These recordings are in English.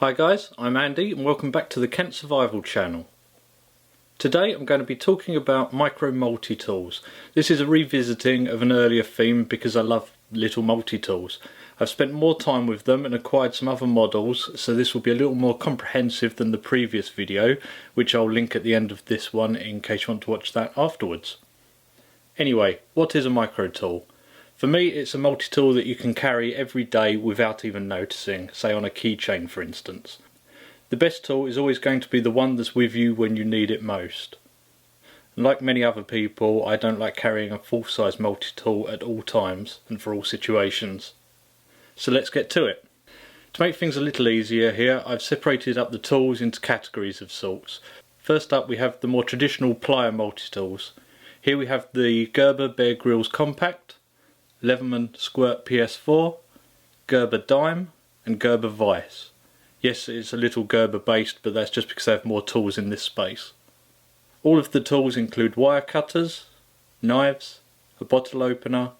Hi guys, I'm Andy and welcome back to the Kent Survival channel. Today I'm going to be talking about micro multi-tools. This is a revisiting of an earlier theme because I love little multi-tools. I've spent more time with them and acquired some other models, so this will be a little more comprehensive than the previous video, which I'll link at the end of this one in case you want to watch that afterwards. Anyway, what is a micro tool? For me, it's a multi-tool that you can carry every day without even noticing, say on a keychain for instance. The best tool is always going to be the one that's with you when you need it most. And like many other people, I don't like carrying a full-size multi-tool at all times and for all situations. So let's get to it. To make things a little easier here, I've separated up the tools into categories of sorts. First up we have the more traditional plier multi-tools. Here we have the Gerber Bear Grylls Compact, Leatherman Squirt PS4, Gerber Dime and Gerber Vice. Yes, it's a little Gerber based, but that's just because they have more tools in this space. All of the tools include wire cutters, knives, a bottle opener,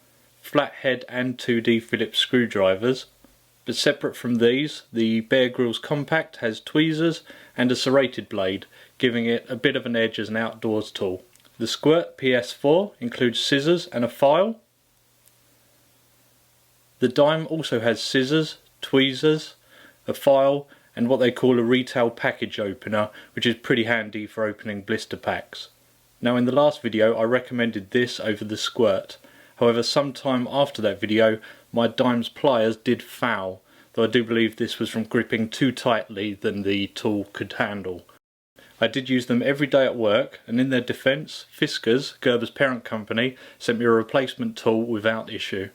flathead and 2D Phillips screwdrivers, but separate from these, the Bear Grylls Compact has tweezers and a serrated blade, giving it a bit of an edge as an outdoors tool. The Squirt PS4 includes scissors and a file. The Dime also has scissors, tweezers, a file and what they call a retail package opener, which is pretty handy for opening blister packs. Now in the last video I recommended this over the Squirt, however sometime after that video my Dime's pliers did foul, though I do believe this was from gripping too tightly than the tool could handle. I did use them every day at work, and in their defence, Fiskars, Gerber's parent company, sent me a replacement tool without issue.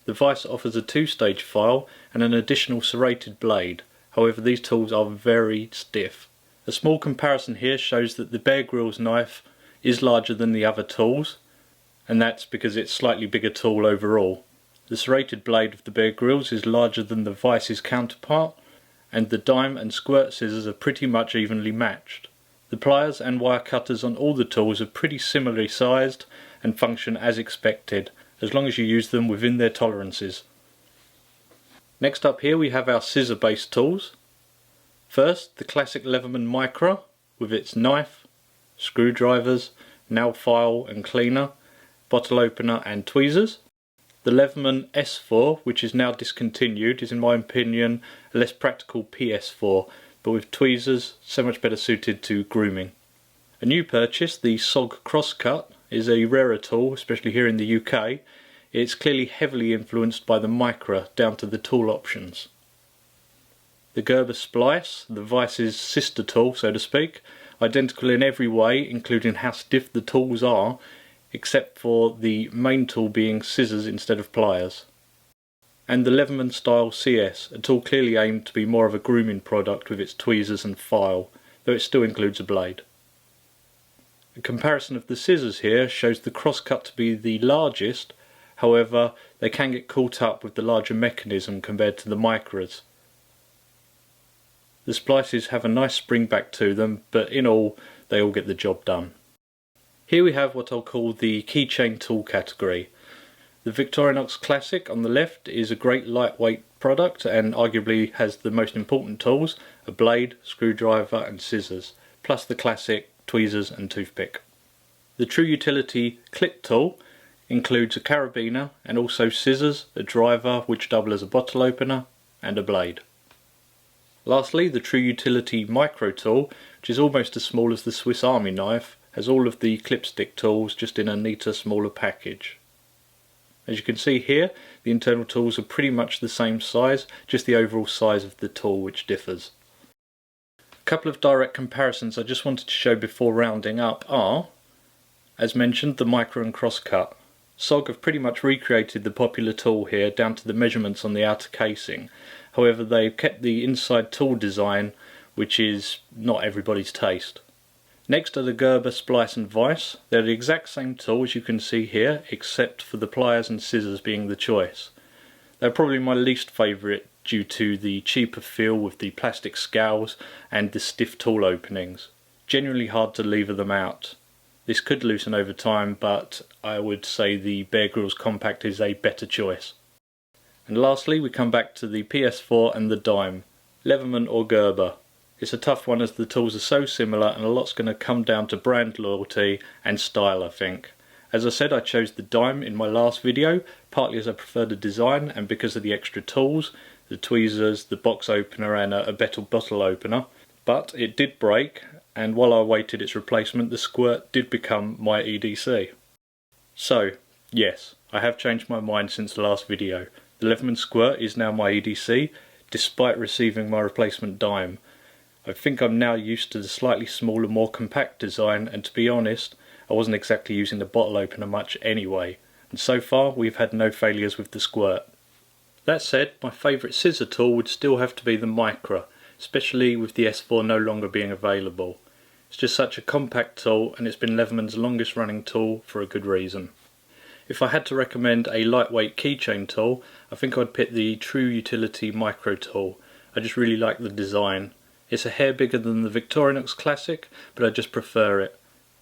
The Vice offers a two-stage file and an additional serrated blade, however these tools are very stiff. A small comparison here shows that the Bear Grylls knife is larger than the other tools, and that's because it's a slightly bigger tool overall. The serrated blade of the Bear Grylls is larger than the Vice's counterpart, and the Dime and Squirt scissors are pretty much evenly matched. The pliers and wire cutters on all the tools are pretty similarly sized and function as expected, as long as you use them within their tolerances. Next up here we have our scissor based tools. First, the classic Leatherman Micra with its knife, screwdrivers, nail file and cleaner, bottle opener and tweezers. The Leatherman S4, which is now discontinued, is in my opinion a less practical PS4, but with tweezers so much better suited to grooming. A new purchase, the SOG Crosscut, is a rarer tool, especially here in the UK. It's clearly heavily influenced by the Micra down to the tool options. The Gerber Splice, the Vice's sister tool so to speak, identical in every way including how stiff the tools are, except for the main tool being scissors instead of pliers. And the Leatherman Style CS, a tool clearly aimed to be more of a grooming product with its tweezers and file, though it still includes a blade. A comparison of the scissors here shows the Crosscut to be the largest, however they can get caught up with the larger mechanism compared to the Micras. The splices have a nice spring back to them, but in all they all get the job done. Here we have what I'll call the keychain tool category. The Victorinox Classic on the left is a great lightweight product and arguably has the most important tools, a blade, screwdriver and scissors, plus the classic tweezers and toothpick. The True Utility Clip tool includes a carabiner and also scissors, a driver which double as a bottle opener and a blade. Lastly, the True Utility Micro tool, which is almost as small as the Swiss Army knife, has all of the clipstick tools just in a neater, smaller package. As you can see here, the internal tools are pretty much the same size, just the overall size of the tool which differs. A couple of direct comparisons I just wanted to show before rounding up are, as mentioned, the Micra and Crosscut. SOG have pretty much recreated the popular tool here down to the measurements on the outer casing, however they've kept the inside tool design, which is not everybody's taste. Next are the Gerber Splice and Vice. They're the exact same tool as you can see here, except for the pliers and scissors being the choice. They're probably my least favourite due to the cheaper feel with the plastic scowls and the stiff tool openings. Genuinely hard to lever them out. This could loosen over time, but I would say the Bear Grylls Compact is a better choice. And lastly we come back to the PS4 and the Dime. Leatherman or Gerber? It's a tough one as the tools are so similar and a lot's going to come down to brand loyalty and style, I think. As I said, I chose the Dime in my last video, partly as I prefer the design and because of the extra tools, the tweezers, the box opener and a better bottle opener. But it did break, and while I awaited its replacement, the Squirt did become my EDC. So, yes, I have changed my mind since the last video. The Leatherman Squirt is now my EDC, despite receiving my replacement Dime. I think I'm now used to the slightly smaller, more compact design, and to be honest, I wasn't exactly using the bottle opener much anyway, and so far we've had no failures with the Squirt. That said, my favourite scissor tool would still have to be the Micra, especially with the S4 no longer being available. It's just such a compact tool, and it's been Leatherman's longest running tool for a good reason. If I had to recommend a lightweight keychain tool, I think I'd pick the True Utility Micro tool. I just really like the design. It's a hair bigger than the Victorinox Classic, but I just prefer it.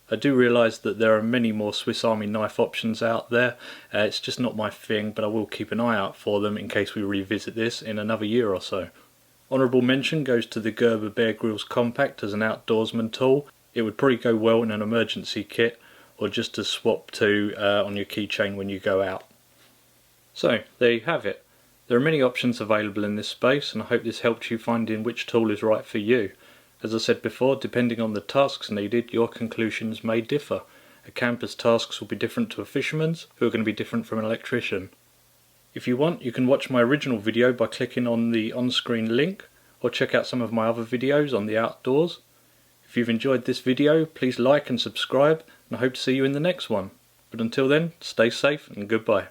I do realise that there are many more Swiss Army knife options out there. It's just not my thing, but I will keep an eye out for them in case we revisit this in another year or so. Honourable mention goes to the Gerber Bear Grylls Compact as an outdoorsman tool. It would probably go well in an emergency kit or just to swap to on your keychain when you go out. So, there you have it. There are many options available in this space, and I hope this helped you finding which tool is right for you. As I said before, depending on the tasks needed, your conclusions may differ. A camper's tasks will be different to a fisherman's, who are going to be different from an electrician. If you want, you can watch my original video by clicking on the on-screen link, or check out some of my other videos on the outdoors. If you've enjoyed this video, please like and subscribe, and I hope to see you in the next one. But until then, stay safe and goodbye.